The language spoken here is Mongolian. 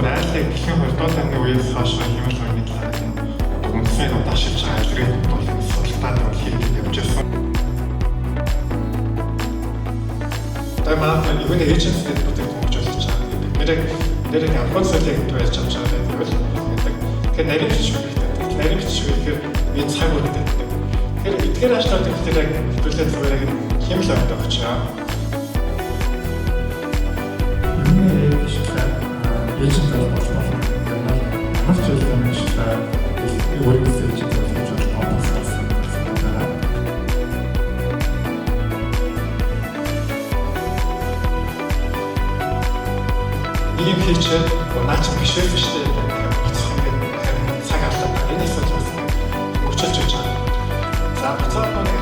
бүр айлыг дэлхийн хоёрдугаар үеэс хойш хэмэл хойны талаар үндсэн удашиж байгаа айлрын бол судалгаанд хийх явж байсан. Манай юуны эйжентэд бүтээх хөгж болж байгаа. Нэрийг анхаарсалыг байж авч байгаа гэвэл тэгэхээр нарийн бичвэртэй. Нарийн бичвэр энэ цаг үрдэ. Тэгэхээр эдгээр ашлаад ихтэй яг хэлбэлээ зүгээр яг хэмэл авдаг очоо. Эйжент болох болно. Маш зөвхөн мэдлээ өөрөөсөө эйжент болж байгаа. Ийм хийчээ наач биш шүү дээ. Буцах ингээд цаг авлаа. Энэс бол өчөлж байгаа. За буцаад